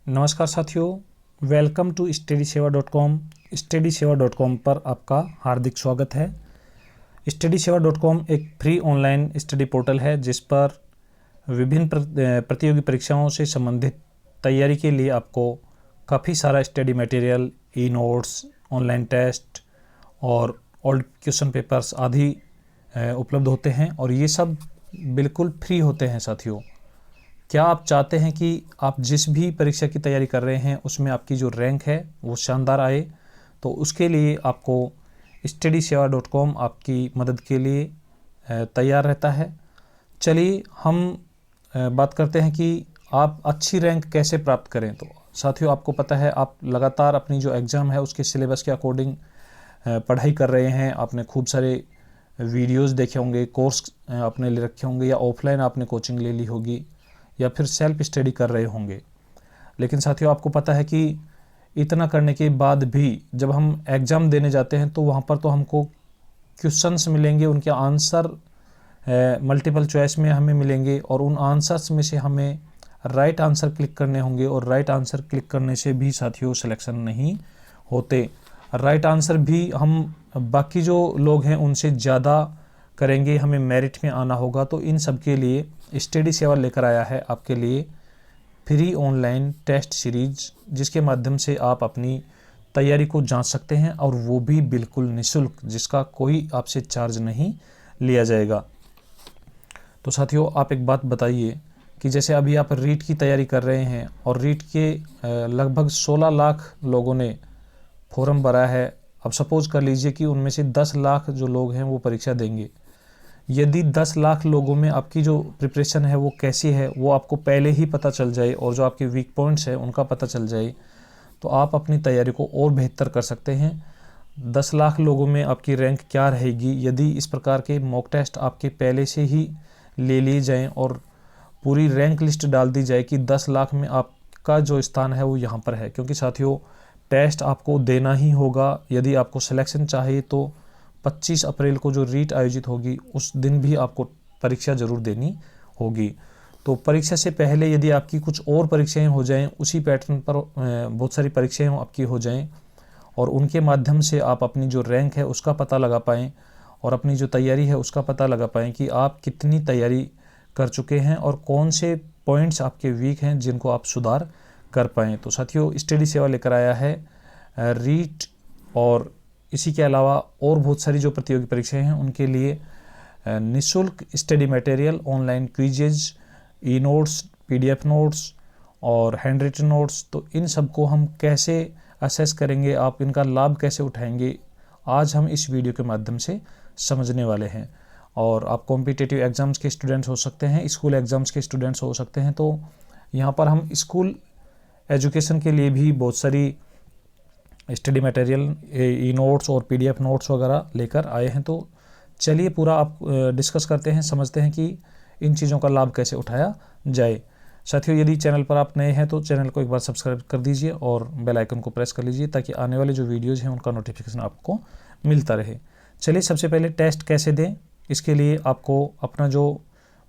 नमस्कार साथियों, welcome to studysewa.com। studysewa.com पर आपका हार्दिक स्वागत है। studysewa.com एक फ्री ऑनलाइन स्टडी पोर्टल है जिस पर विभिन्न प्रतियोगी परीक्षाओं से संबंधित तैयारी के लिए आपको काफ़ी सारा study material, e notes, online test और ओल्ड क्वेश्चन पेपर्स आदि उपलब्ध होते हैं और ये सब बिल्कुल फ्री होते हैं। साथियों, क्या आप चाहते हैं कि आप जिस भी परीक्षा की तैयारी कर रहे हैं उसमें आपकी जो रैंक है वो शानदार आए, तो उसके लिए आपको studysewa.com आपकी मदद के लिए तैयार रहता है। चलिए हम बात करते हैं कि आप अच्छी रैंक कैसे प्राप्त करें। तो साथियों, आपको पता है आप लगातार अपनी जो एग्ज़ाम है उसके सिलेबस के अकॉर्डिंग पढ़ाई कर रहे हैं। आपने खूब सारे वीडियोस देखे होंगे, कोर्स आपने ले रखे होंगे, या ऑफलाइन आपने कोचिंग ले ली होगी, या फिर सेल्फ स्टडी कर रहे होंगे। लेकिन साथियों, आपको पता है कि इतना करने के बाद भी जब हम एग्ज़ाम देने जाते हैं तो वहाँ पर तो हमको क्वेश्चंस मिलेंगे, उनके आंसर मल्टीपल चॉइस में हमें मिलेंगे और उन आंसर्स में से हमें राइट आंसर क्लिक करने होंगे और राइट आंसर क्लिक करने से भी साथियों सिलेक्शन नहीं होते। राइट आंसर भी हम बाकी जो लोग हैं उनसे ज़्यादा करेंगे, हमें मेरिट में आना होगा। तो इन सब के लिए स्टडी सेवा लेकर आया है आपके लिए फ्री ऑनलाइन टेस्ट सीरीज, जिसके माध्यम से आप अपनी तैयारी को जांच सकते हैं और वो भी बिल्कुल निःशुल्क, जिसका कोई आपसे चार्ज नहीं लिया जाएगा। तो साथियों, आप एक बात बताइए कि जैसे अभी आप रीट की तैयारी कर रहे हैं और रीट के लगभग 16 लाख लोगों ने फॉर्म भरा है। अब सपोज कर लीजिए कि उनमें से 10 लाख जो लोग हैं वो परीक्षा देंगे। यदि 10 लाख लोगों में आपकी जो प्रिपरेशन है वो कैसी है वो आपको पहले ही पता चल जाए और जो आपके वीक पॉइंट्स है उनका पता चल जाए, तो आप अपनी तैयारी को और बेहतर कर सकते हैं। 10 लाख लोगों में आपकी रैंक क्या रहेगी यदि इस प्रकार के मॉक टेस्ट आपके पहले से ही ले लिए जाएँ और पूरी रैंक लिस्ट डाल दी जाए कि 10 लाख में आपका जो स्थान है वो यहाँ पर है। क्योंकि साथियों, टेस्ट आपको देना ही होगा। यदि आपको सिलेक्शन चाहिए तो 25 अप्रैल को जो रीट आयोजित होगी उस दिन भी आपको परीक्षा ज़रूर देनी होगी। तो परीक्षा से पहले यदि आपकी कुछ और परीक्षाएं हो जाएं, उसी पैटर्न पर बहुत सारी परीक्षाएं आपकी हो जाएं और उनके माध्यम से आप अपनी जो रैंक है उसका पता लगा पाएँ और अपनी जो तैयारी है उसका पता लगा पाएँ कि आप कितनी तैयारी कर चुके हैं और कौन से पॉइंट्स आपके वीक हैं जिनको आप सुधार कर पाएँ। तो साथियों, स्टडी सेवा लेकर आया है रीट और इसी के अलावा और बहुत सारी जो प्रतियोगी परीक्षाएं हैं उनके लिए निःशुल्क study material, online quizzes, e notes, PDF notes और हैंड रिटन नोट्स। तो इन सब को हम कैसे असेस करेंगे, आप इनका लाभ कैसे उठाएंगे, आज हम इस वीडियो के माध्यम से समझने वाले हैं। और आप कॉम्पिटिटिव एग्ज़ाम्स के स्टूडेंट्स हो सकते हैं, स्कूल एग्ज़ाम्स के स्टूडेंट्स हो सकते हैं। तो यहाँ पर हम स्कूल एजुकेशन के लिए भी बहुत सारी स्टडी मटेरियल, ई नोट्स और पीडीएफ नोट्स वगैरह लेकर आए हैं। तो चलिए पूरा आप डिस्कस करते हैं, समझते हैं कि इन चीज़ों का लाभ कैसे उठाया जाए। साथियों, यदि चैनल पर आप नए हैं तो चैनल को एक बार सब्सक्राइब कर दीजिए और बेल आइकन को प्रेस कर लीजिए ताकि आने वाले जो वीडियोज़ हैं उनका नोटिफिकेशन आपको मिलता रहे। चलिए सबसे पहले टेस्ट कैसे दें, इसके लिए आपको अपना जो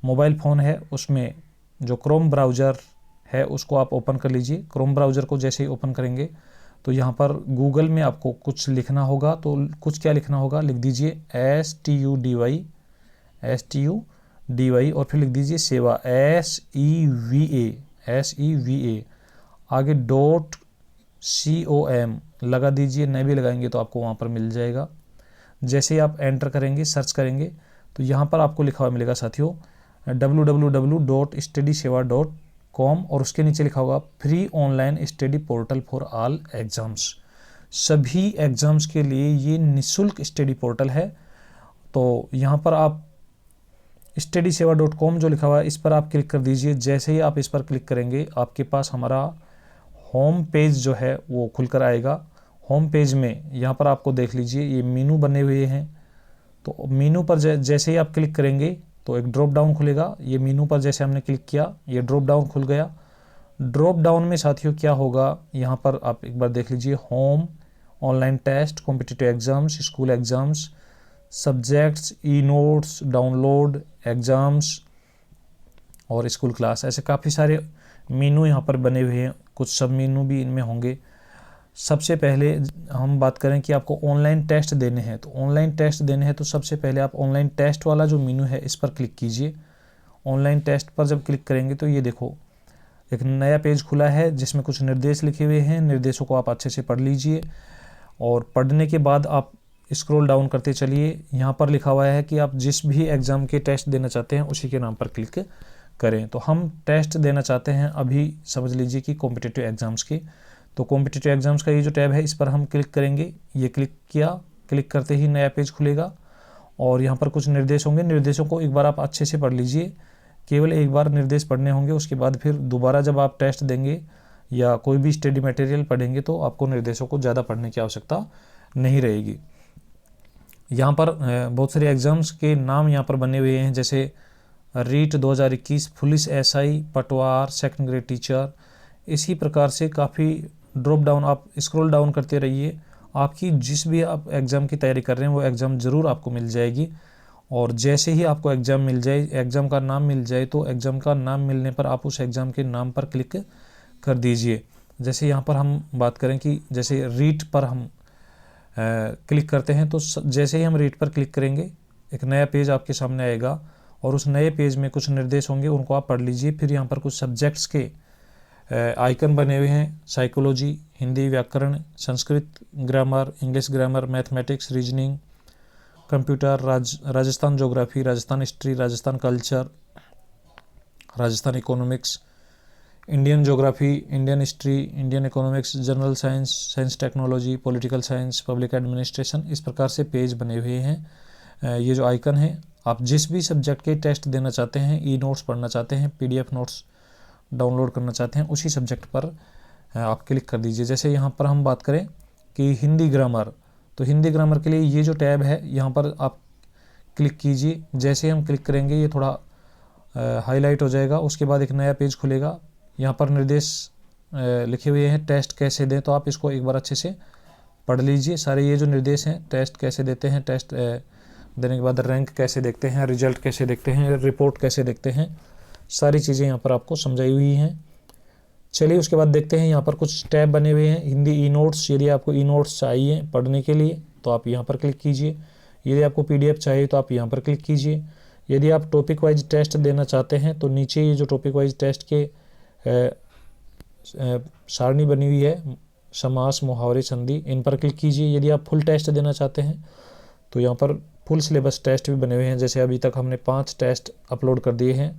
मोबाइल फ़ोन है उसमें जो क्रोम ब्राउज़र है उसको आप ओपन कर लीजिए। क्रोम ब्राउज़र को जैसे ही ओपन करेंगे तो यहाँ पर गूगल में आपको कुछ लिखना होगा। तो कुछ क्या लिखना होगा, लिख दीजिए STUDY और फिर लिख दीजिए सेवा, SEVA, आगे .com लगा दीजिए। नहीं भी लगाएंगे तो आपको वहाँ पर मिल जाएगा। जैसे ही आप एंटर करेंगे, सर्च करेंगे, तो यहाँ पर आपको लिखा हुआ मिलेगा साथियों www.studysewa.com और उसके नीचे लिखा होगा free online study portal for all exams. सभी एग्ज़ाम्स के लिए ये निःशुल्क स्टडी पोर्टल है। तो यहाँ पर आप studysewa.com जो लिखा हुआ है इस पर आप क्लिक कर दीजिए। जैसे ही आप इस पर क्लिक करेंगे आपके पास हमारा होम पेज जो है वो खुलकर आएगा। होम पेज में यहाँ पर आपको देख लीजिए ये मेनू बने हुए हैं। तो मेनू पर जैसे ही आप क्लिक करेंगे तो एक ड्रॉप डाउन खुलेगा। ये मेनू पर जैसे हमने क्लिक किया ये ड्रॉप डाउन खुल गया। ड्रॉप डाउन में साथियों क्या होगा, यहाँ पर आप एक बार देख लीजिए, home, online test, competitive exams, school exams, subjects, e notes, download, exams और स्कूल क्लास, ऐसे काफ़ी सारे मीनू यहाँ पर बने हुए हैं, कुछ सब मीनू भी इनमें होंगे। सबसे पहले हम बात करें कि आपको ऑनलाइन टेस्ट देने हैं, तो ऑनलाइन टेस्ट देने हैं तो सबसे पहले आप ऑनलाइन टेस्ट वाला जो मीनू है इस पर क्लिक कीजिए। ऑनलाइन टेस्ट पर जब क्लिक करेंगे तो ये देखो एक नया पेज खुला है जिसमें कुछ निर्देश लिखे हुए हैं। निर्देशों को आप अच्छे से पढ़ लीजिए और पढ़ने के बाद आप स्क्रॉल डाउन करते चलिए। यहाँ पर लिखा हुआ है कि आप जिस भी एग्ज़ाम के टेस्ट देना चाहते हैं उसी के नाम पर क्लिक करें। तो हम टेस्ट देना चाहते हैं अभी समझ लीजिए कि कॉम्पिटिटिव एग्ज़ाम्स के, तो कॉम्पिटिटिव एग्ज़ाम्स का ये जो टैब है इस पर हम क्लिक करेंगे। ये क्लिक किया, क्लिक करते ही नया पेज खुलेगा और यहाँ पर कुछ निर्देश होंगे। निर्देशों को एक बार आप अच्छे से पढ़ लीजिए, केवल एक बार निर्देश पढ़ने होंगे, उसके बाद फिर दोबारा जब आप टेस्ट देंगे या कोई भी स्टडी मटेरियल पढ़ेंगे तो आपको निर्देशों को ज़्यादा पढ़ने की आवश्यकता नहीं रहेगी। यहाँ पर बहुत सारे एग्ज़ाम्स के नाम यहाँ पर बने हुए हैं, जैसे रीट 2021, पुलिस एसआई, पटवार, सेकंड ग्रेड टीचर। इसी प्रकार से काफ़ी ड्रॉप डाउन, आप स्क्रॉल डाउन करते रहिए, आपकी जिस भी आप एग्ज़ाम की तैयारी कर रहे हैं वो एग्ज़ाम ज़रूर आपको मिल जाएगी। और जैसे ही आपको एग्ज़ाम मिल जाए, एग्ज़ाम का नाम मिल जाए, तो एग्ज़ाम का नाम मिलने पर आप उस एग्ज़ाम के नाम पर क्लिक कर दीजिए। जैसे यहाँ पर हम बात करें कि जैसे रीट पर हम क्लिक करते हैं, तो जैसे ही हम रीट पर क्लिक करेंगे एक नया पेज आपके सामने आएगा और उस नए पेज में कुछ निर्देश होंगे, उनको आप पढ़ लीजिए। फिर यहाँ पर कुछ सब्जेक्ट्स के आइकन बने हुए हैं, साइकोलॉजी, हिंदी व्याकरण, Sanskrit grammar, English grammar, mathematics, reasoning, computer, Rajasthan geography, Rajasthan history, Rajasthan culture, Rajasthan economics, Indian geography, Indian history, Indian economics, general science, science technology, political science, public administration. इस प्रकार से पेज बने हुए हैं। ये जो आइकन है, आप जिस भी सब्जेक्ट के टेस्ट देना चाहते हैं, ई नोट्स पढ़ना चाहते हैं, PDF नोट्स डाउनलोड करना चाहते हैं, उसी सब्जेक्ट पर आप क्लिक कर दीजिए। जैसे यहाँ पर हम बात करें कि हिंदी ग्रामर, तो हिंदी ग्रामर के लिए ये जो टैब है यहाँ पर आप क्लिक कीजिए। जैसे हम क्लिक करेंगे ये थोड़ा हाईलाइट हो जाएगा, उसके बाद एक नया पेज खुलेगा। यहाँ पर निर्देश लिखे हुए हैं, टेस्ट कैसे दें, तो आप इसको एक बार अच्छे से पढ़ लीजिए। सारे ये जो निर्देश हैं, टेस्ट कैसे देते हैं, टेस्ट देने के बाद रैंक कैसे देखते हैं, रिजल्ट कैसे देखते हैं, रिपोर्ट कैसे देखते हैं, सारी चीज़ें यहाँ पर आपको समझाई हुई हैं। चलिए उसके बाद देखते हैं, यहाँ पर कुछ टैब बने हुए हैं। हिंदी ई नोट्स, यदि आपको ई नोट्स चाहिए पढ़ने के लिए तो आप यहाँ पर क्लिक कीजिए। यदि आपको PDF चाहिए तो आप यहाँ पर क्लिक कीजिए। यदि आप टॉपिक वाइज टेस्ट देना चाहते हैं तो नीचे ये जो टॉपिक वाइज टेस्ट के सारणी बनी हुई है, समास, मुहावरे, संधि, इन पर क्लिक कीजिए। यदि आप फुल टेस्ट देना चाहते हैं तो यहाँ पर फुल सिलेबस टेस्ट भी बने हुए हैं। जैसे अभी तक हमने 5 टेस्ट अपलोड कर दिए हैं।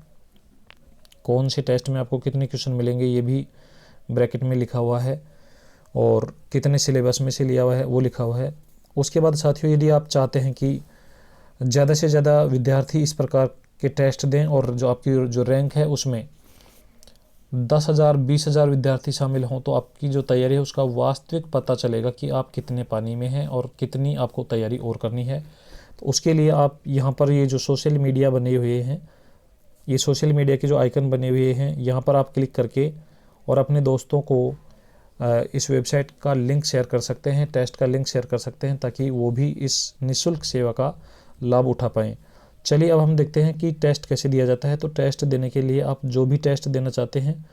कौन से टेस्ट में आपको कितने क्वेश्चन मिलेंगे ये भी ब्रैकेट में लिखा हुआ है और कितने सिलेबस में से लिया हुआ है वो लिखा हुआ है। उसके बाद साथियों, यदि आप चाहते हैं कि ज़्यादा से ज़्यादा विद्यार्थी इस प्रकार के टेस्ट दें और जो आपकी जो रैंक है उसमें 10,000 20,000 विद्यार्थी शामिल हों, तो आपकी जो तैयारी है उसका वास्तविक पता चलेगा कि आप कितने पानी में हैं और कितनी आपको तैयारी और करनी है। तो उसके लिए आप यहाँ पर ये जो सोशल मीडिया बने हुए हैं, ये सोशल मीडिया के जो आइकन बने हुए हैं, यहाँ पर आप क्लिक करके और अपने दोस्तों को इस वेबसाइट का लिंक शेयर कर सकते हैं, टेस्ट का लिंक शेयर कर सकते हैं, ताकि वो भी इस निःशुल्क सेवा का लाभ उठा पाएँ। चलिए अब हम देखते हैं कि टेस्ट कैसे दिया जाता है। तो टेस्ट देने के लिए आप जो भी टेस्ट देना चाहते हैं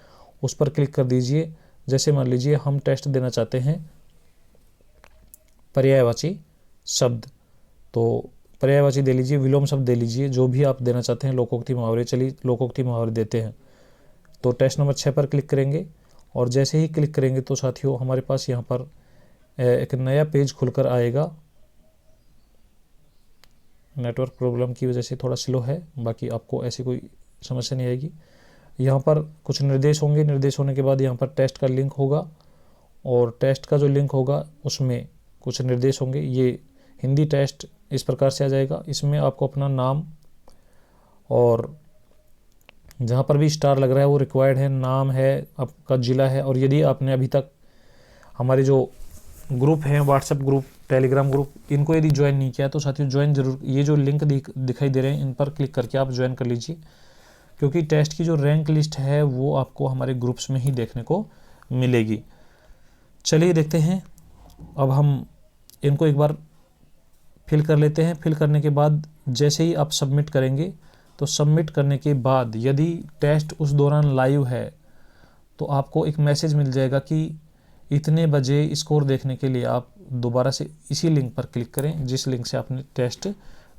उस पर क्लिक कर दीजिए। जैसे मान लीजिए हम टेस्ट देना चाहते हैं पर्यायवाची शब्द, तो पर्यायवाची दे लीजिए, विलोम शब्द दे लीजिए, जो भी आप देना चाहते हैं, लोकोक्ति मुहावरे। चलिए लोकोक्ति मुहावरे देते हैं। तो टेस्ट नंबर 6 पर क्लिक करेंगे और जैसे ही क्लिक करेंगे तो साथियों हमारे पास यहाँ पर एक नया पेज खुलकर आएगा। नेटवर्क प्रॉब्लम की वजह से थोड़ा स्लो है, बाकी आपको ऐसी कोई समस्या नहीं आएगी। यहाँ पर कुछ निर्देश होंगे, निर्देश होने के बाद यहाँ पर टेस्ट का लिंक होगा और टेस्ट का जो लिंक होगा उसमें कुछ निर्देश होंगे। ये हिंदी टेस्ट इस प्रकार से आ जाएगा। इसमें आपको अपना नाम और जहाँ पर भी स्टार लग रहा है वो रिक्वायर्ड है, नाम है, आपका ज़िला है। और यदि आपने अभी तक हमारे जो ग्रुप हैं, व्हाट्सएप ग्रुप, टेलीग्राम ग्रुप, इनको यदि ज्वाइन नहीं किया तो साथियों ज्वाइन जरूर, ये जो लिंक दिखाई दे रहे हैं इन पर क्लिक करके आप ज्वाइन कर लीजिए, क्योंकि टेस्ट की जो रैंक लिस्ट है वो आपको हमारे ग्रुप्स में ही देखने को मिलेगी। चलिए देखते हैं, अब हम इनको एक बार फिल कर लेते हैं। फिल करने के बाद जैसे ही आप सबमिट करेंगे तो सबमिट करने के बाद यदि टेस्ट उस दौरान लाइव है तो आपको एक मैसेज मिल जाएगा कि इतने बजे स्कोर देखने के लिए आप दोबारा से इसी लिंक पर क्लिक करें जिस लिंक से आपने टेस्ट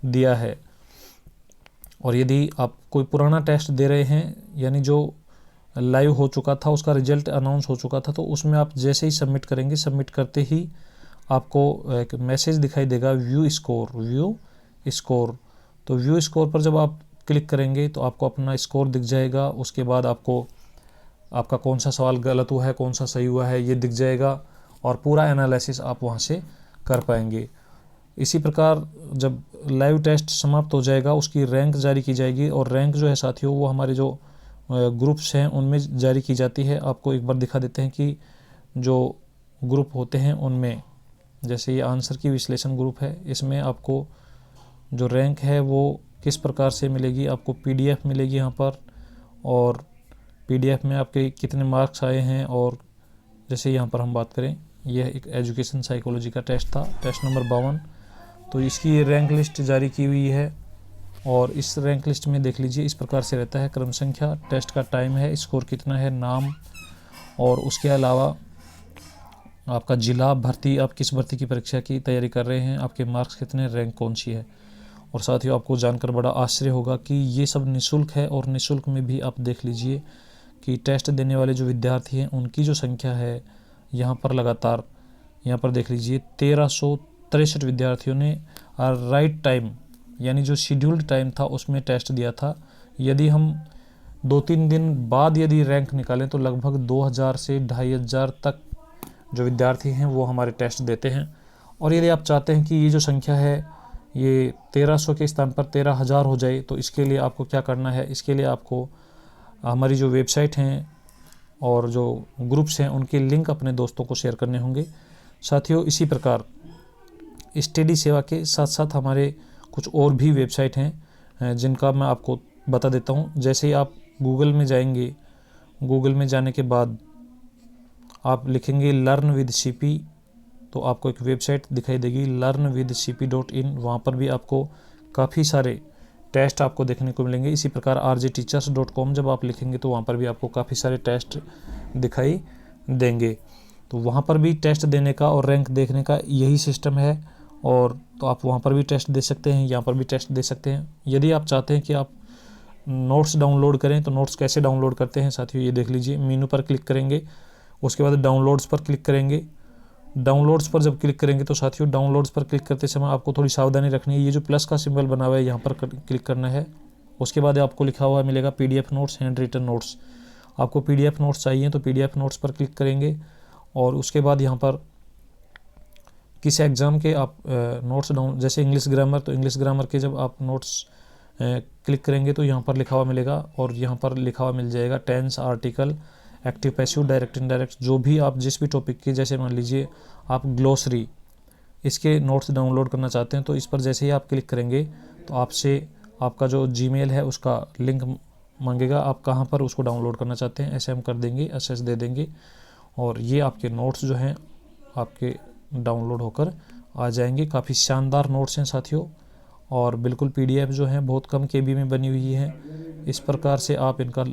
दिया है। और यदि आप कोई पुराना टेस्ट दे रहे हैं, यानी जो लाइव हो चुका था, उसका रिजल्ट अनाउंस हो चुका था, तो उसमें आप जैसे ही सबमिट करेंगे, सबमिट करते ही आपको एक मैसेज दिखाई देगा व्यू स्कोर। तो व्यू स्कोर पर जब आप क्लिक करेंगे तो आपको अपना स्कोर दिख जाएगा। उसके बाद आपको आपका कौन सा सवाल गलत हुआ है, कौन सा सही हुआ है, ये दिख जाएगा और पूरा एनालिसिस आप वहाँ से कर पाएंगे। इसी प्रकार जब लाइव टेस्ट समाप्त हो जाएगा, उसकी रैंक जारी की जाएगी और रैंक जो है साथियों वो हमारे जो ग्रुप्स हैं उनमें जारी की जाती है। आपको एक बार दिखा देते हैं कि जो ग्रुप होते हैं उनमें, जैसे ये आंसर की विश्लेषण ग्रुप है, इसमें आपको जो रैंक है वो किस प्रकार से मिलेगी। आपको PDF मिलेगी यहाँ पर, और PDF में आपके कितने मार्क्स आए हैं। और जैसे यहाँ पर हम बात करें, यह एक एजुकेशन साइकोलॉजी का टेस्ट था, टेस्ट नंबर 52, तो इसकी रैंक लिस्ट जारी की हुई है। और इस रैंक लिस्ट में देख लीजिए इस प्रकार से रहता है: क्रम संख्या, टेस्ट का टाइम है, स्कोर कितना है, नाम, और उसके अलावा आपका जिला, भर्ती, आप किस भर्ती की परीक्षा की तैयारी कर रहे हैं, आपके मार्क्स कितने, रैंक कौन सी है। और साथियों आपको जानकर बड़ा आश्चर्य होगा कि ये सब निःशुल्क है, और निःशुल्क में भी आप देख लीजिए कि टेस्ट देने वाले जो विद्यार्थी हैं उनकी जो संख्या है यहाँ पर लगातार, यहाँ पर देख लीजिए 1363 विद्यार्थियों ने राइट टाइम, यानी जो शेड्यूल्ड टाइम था उसमें टेस्ट दिया था। यदि हम 2-3 दिन बाद यदि रैंक निकालें तो लगभग 2000 से 2500 तक जो विद्यार्थी हैं वो हमारे टेस्ट देते हैं। और यदि आप चाहते हैं कि ये जो संख्या है ये 1300 के स्थान पर 13000 हो जाए, तो इसके लिए आपको क्या करना है, इसके लिए आपको हमारी जो वेबसाइट हैं और जो ग्रुप्स हैं उनके लिंक अपने दोस्तों को शेयर करने होंगे। साथियों इसी प्रकार स्टडी सेवा के साथ साथ हमारे कुछ और भी वेबसाइट हैं जिनका मैं आपको बता देता हूं। जैसे ही आप गूगल में जाएंगे, गूगल में जाने के बाद आप लिखेंगे लर्न विद CP, तो आपको एक वेबसाइट दिखाई देगी learnwithcp.in। वहाँ पर भी आपको काफ़ी सारे टेस्ट आपको देखने को मिलेंगे। इसी प्रकार rjteachers.com जब आप लिखेंगे तो वहाँ पर भी आपको काफ़ी सारे टेस्ट दिखाई देंगे। तो वहाँ पर भी टेस्ट देने का और रैंक देखने का यही सिस्टम है, और तो आप वहाँ पर भी टेस्ट दे सकते हैं, यहाँ पर भी टेस्ट दे सकते हैं। यदि आप चाहते हैं कि आप नोट्स डाउनलोड करें तो नोट्स कैसे डाउनलोड करते हैं साथियों, ये देख लीजिए। मेनू पर क्लिक करेंगे, उसके बाद डाउनलोड्स पर क्लिक करेंगे। डाउनलोड्स पर जब क्लिक करेंगे तो साथियों डाउनलोड्स पर क्लिक करते समय आपको थोड़ी सावधानी रखनी है। ये जो प्लस का सिंबल बना हुआ है यहाँ पर क्लिक करना है। उसके बाद आपको लिखा हुआ मिलेगा PDF notes, hand written notes. आपको PDF नोट्स चाहिए तो PDF नोट्स पर क्लिक करेंगे, और उसके बाद यहाँ पर किसी एग्ज़ाम के आप नोट्स डाउन, जैसे इंग्लिश ग्रामर, तो इंग्लिश ग्रामर के जब आप नोट्स क्लिक करेंगे तो यहाँ पर लिखा हुआ मिलेगा, और यहाँ पर लिखा हुआ मिल जाएगा tense, article, active passive, direct indirect, जो भी आप जिस भी टॉपिक के, जैसे मान लीजिए आप ग्लोसरी, इसके नोट्स डाउनलोड करना चाहते हैं तो इस पर जैसे ही आप क्लिक करेंगे तो आपसे आपका जो जीमेल है उसका लिंक मांगेगा, आप कहाँ पर उसको डाउनलोड करना चाहते हैं, ऐसे हम कर देंगे, एक्सेस दे देंगे, और ये आपके नोट्स जो हैं आपके डाउनलोड होकर आ जाएंगे। काफ़ी शानदार नोट्स हैं साथियों, और बिल्कुल PDF जो हैं बहुत कम KB में बनी हुई है। इस प्रकार से आप इनका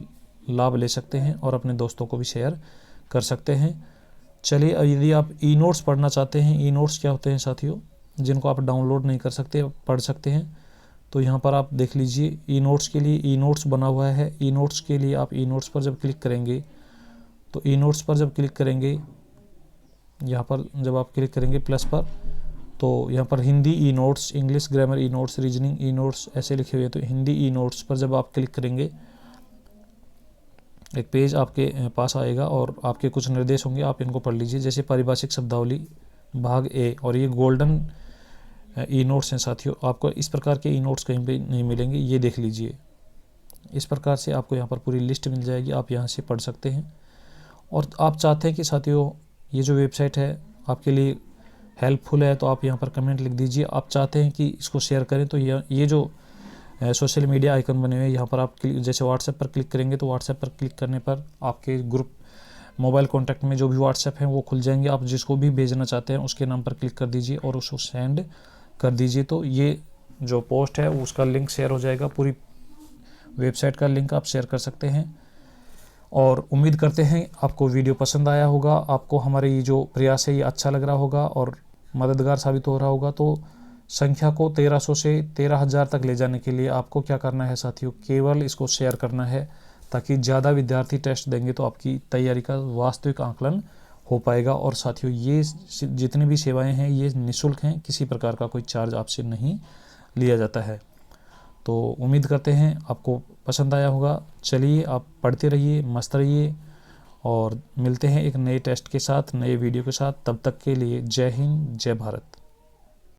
लाभ ले सकते हैं और अपने दोस्तों को भी शेयर कर सकते हैं। चलिए, यदि आप ई-नोट्स पढ़ना चाहते हैं, ई-नोट्स क्या होते हैं साथियों, जिनको आप डाउनलोड नहीं कर सकते, पढ़ सकते हैं, तो यहाँ पर आप देख लीजिए ई-नोट्स के लिए ई-नोट्स बना हुआ है। ई-नोट्स के लिए आप ई-नोट्स पर जब क्लिक करेंगे तो ई-नोट्स पर जब क्लिक करेंगे, यहाँ पर जब आप क्लिक करेंगे प्लस पर, तो यहाँ पर हिंदी ई-नोट्स, इंग्लिश ग्रामर ई-नोट्स, रीजनिंग ई-नोट्स ऐसे लिखे हुए हैं। तो हिंदी ई-नोट्स पर जब आप क्लिक करेंगे एक पेज आपके पास आएगा और आपके कुछ निर्देश होंगे, आप इनको पढ़ लीजिए। जैसे पारिभाषिक शब्दावली भाग A, और ये गोल्डन ई-नोट्स हैं साथियों। आपको इस प्रकार के ई-नोट्स कहीं पे नहीं मिलेंगे, ये देख लीजिए। इस प्रकार से आपको यहाँ पर पूरी लिस्ट मिल जाएगी, आप यहाँ से पढ़ सकते हैं। और आप चाहते हैं कि साथियों ये जो वेबसाइट है आपके लिए हेल्पफुल है तो आप यहाँ पर कमेंट लिख दीजिए। आप चाहते हैं कि इसको शेयर करें तो ये जो सोशल मीडिया आइकन बने हुए हैं यहाँ पर आप जैसे व्हाट्सएप पर क्लिक करेंगे तो व्हाट्सएप पर क्लिक करने पर आपके ग्रुप मोबाइल कॉन्टैक्ट में जो भी व्हाट्सएप हैं वो खुल जाएंगे। आप जिसको भी भेजना चाहते हैं उसके नाम पर क्लिक कर दीजिए और उसको सेंड कर दीजिए, तो ये जो पोस्ट है उसका लिंक शेयर हो जाएगा। पूरी वेबसाइट का लिंक आप शेयर कर सकते हैं। और उम्मीद करते हैं आपको वीडियो पसंद आया होगा, आपको हमारे ये जो प्रयास है ये अच्छा लग रहा होगा और मददगार साबित हो रहा होगा। तो संख्या को 1300 से 13,000 तक ले जाने के लिए आपको क्या करना है साथियों, केवल इसको शेयर करना है, ताकि ज़्यादा विद्यार्थी टेस्ट देंगे तो आपकी तैयारी का वास्तविक आकलन हो पाएगा। और साथियों ये जितनी भी सेवाएं हैं ये निःशुल्क हैं, किसी प्रकार का कोई चार्ज आपसे नहीं लिया जाता है। तो उम्मीद करते हैं आपको पसंद आया होगा। चलिए आप पढ़ते रहिए, मस्त रहिए और मिलते हैं एक नए टेस्ट के साथ, नए वीडियो के साथ। तब तक के लिए जय हिंद, जय भारत।